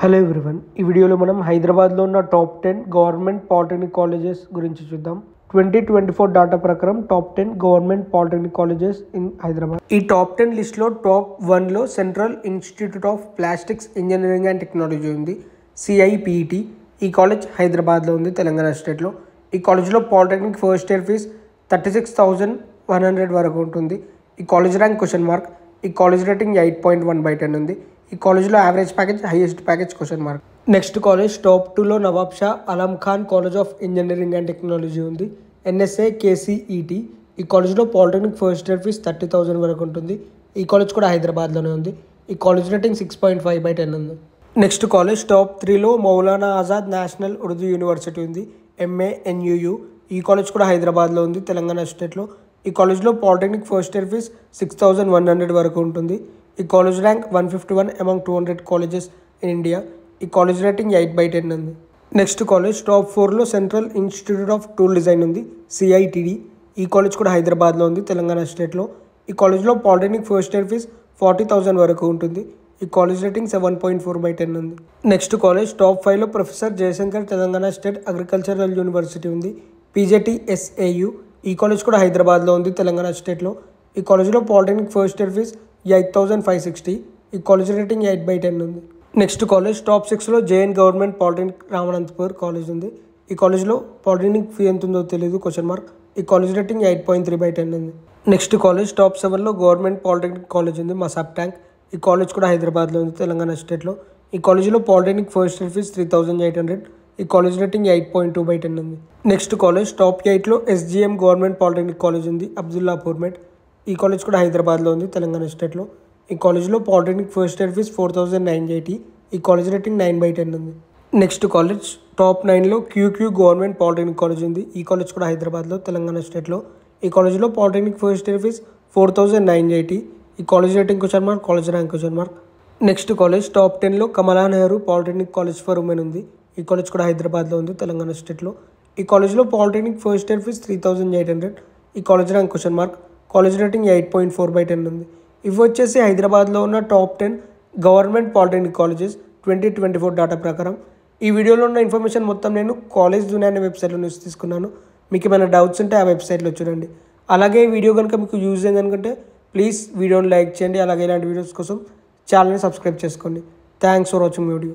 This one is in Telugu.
హలో ఎవ్రీవన్, ఈ వీడియోలో మనం హైదరాబాద్లో ఉన్న టాప్ 10 గవర్నమెంట్ పాలిటెక్నిక్ కాలేజెస్ గురించి చూద్దాం. 2024 డాటా ప్రకారం top 10 government polytechnic colleges in Hyderabad. ఈ టాప్ 10 లిస్ట్లో టాప్ 1లో central institute of plastics engineering and technology ఉంది, CIPET. ఈ కాలేజ్ హైదరాబాద్లో ఉంది, తెలంగాణ స్టేట్లో. ఈ కాలేజ్లో పాలిటెక్నిక్ ఫస్ట్ ఇయర్ ఫీజ్ 36,100 వరకు ఉంటుంది. ఈ కాలేజ్ ర్యాంక్ క్వశ్చన్ మార్క్. ఈ కాలేజ్ రేటింగ్ 8.1/10 ఉంది. ఈ కాలేజ్లో average package, highest package question mark. Next college top 2లో Nawab Shah Alam Khan college of engineering and technology ఉంది, NSA KCET. ఈ కాలేజ్లో పాలిటెక్నిక్ ఫస్ట్ ఇయర్ ఫీజ్ 30,000 వరకు ఉంటుంది. ఈ కాలేజ్ కూడా హైదరాబాద్లోనే ఉంది. ఈ కాలేజ్ రేటింగ్ 6.5/10 ఉంది. నెక్స్ట్ కాలేజ్ టాప్ 3లో మౌలానా ఆజాద్ నేషనల్ ఉర్దూ యూనివర్సిటీ ఉంది, MANUU. ఈ కాలేజ్ కూడా హైదరాబాద్లో ఉంది, తెలంగాణ స్టేట్లో. ఈ కాలేజ్లో పాలిటెక్నిక్ ఫస్ట్ ఇయర్ ఫీజ్ 6,100 వరకు ఉంటుంది. ఈ college rank 151 among 200 colleges in India. ఈ కాలేజ్ రేటింగ్ 8/10 ఉంది. నెక్స్ట్ కాలేజ్ టాప్ 4లో central institute of tool design ఉంది, CITD. ఈ కాలేజ్ కూడా హైదరాబాద్లో ఉంది, తెలంగాణ స్టేట్లో. ఈ కాలేజ్లో పాలిటెక్నిక్ ఫస్ట్ ఇయర్ ఫీజ్ 40,000 వరకు ఉంటుంది. ఈ కాలేజ్ రేటింగ్ 7.4/10 ఉంది. నెక్స్ట్ కాలేజ్ టాప్ 5లో professor Jayashankar Telangana state agricultural university ఉంది, PGTSAU. ఈ కాలేజ్ కూడా హైదరాబాద్లో ఉంది, తెలంగాణ స్టేట్లో. ఈ కాలేజ్లో పాలిటెక్నిక్ ఫస్ట్ ఇయర్ ఫీజ్ 8,560. ఈ కాలేజ్ రేటింగ్ 8/10 ఉంది. నెక్స్ట్ కాలేజ్ టాప్ 6లో JN government polytechnic Ramanthapur college ఉంది. ఈ కాలేజ్లో పాలిటెక్నిక్ ఫీ ఎంత ఉందో తెలియదు, క్వశ్చన్ మార్క్. ఈ కాలేజ్ రేటింగ్ 8.3/10 ఉంది. నెక్స్ట్ కాలేజ్ టాప్ 7లో గవర్నమెంట్ పాలిటెక్నిక్ కాలేజ్ ఉంది, మసాబ్ ట్యాంక్. ఈ కాలేజ్ కూడా హైదరాబాద్లో ఉంది, తెలంగాణ స్టేట్లో. ఈ కాలేజ్లో పాలిటెక్నిక్ ఫస్ట్ ఇయర్ ఫీజ్ 3,800. ఈ కాలేజ్ రేటింగ్ 8.2/10 ఉంది. నెక్స్ట్ కాలేజ్ టాప్ 8లో SGM గవర్నమెంట్ పాలిటెక్నిక్ కాలేజ్ ఉంది, అబ్దుల్లాపూర్ మెట్. ఈ కాలేజ్ కూడా హైదరాబాద్లో ఉంది, తెలంగాణ స్టేట్లో. ఈ కాలేజ్లో పాలిటెక్నిక్ ఫస్ట్ ఇయర్ ఫీజ్ 4,980. ఈ కాలేజ్ రేటింగ్ 9/10 ఉంది. నెక్స్ట్ కాలేజ్ టాప్ 9లో QQ గవర్నమెంట్ పాలిటెక్నిక్ కాలేజ్ ఉంది. ఈ కాలేజ్ కూడా హైదరాబాద్లో, తెలంగాణ స్టేట్లో. ఈ కాలేజ్లో పాలిటెక్నిక్ ఫస్ట్ ఇయర్ ఫీజ్ 4,980. ఈ college rating question mark, college rank question mark. Next college top 10లో Kamala Nehru polytechnic college for women ఉంది. ఈ కాలేజ్ కూడా హైదరాబాద్లో ఉంది, తెలంగాణ స్టేట్లో. ఈ కాలేజ్లో పాలిటెక్నిక్ ఫస్ట్ ఇయర్ ఫీజ్ 3,800. ఈ college rank question mark, college rating 8.4/10 ఉంది. ఇవి వచ్చేసి హైదరాబాద్లో ఉన్న top 10 government polytechnic colleges 2024 data ప్రకారం. ఈ వీడియోలో ఉన్న ఇన్ఫర్మేషన్ మొత్తం నేను కాలేజ్ దునియా అనే వెబ్సైట్లో నుంచి తీసుకున్నాను. మీకు ఏమైనా డౌట్స్ ఉంటే ఆ వెబ్సైట్లో చూడండి. అలాగే ఈ వీడియో కనుక మీకు యూజ్ అయింది అనుకుంటే ప్లీజ్ వీడియోని లైక్ చేయండి. అలాగే ఇలాంటి వీడియోస్ కోసం ఛానల్ని సబ్స్క్రైబ్ చేసుకోండి. Thanks for watching video.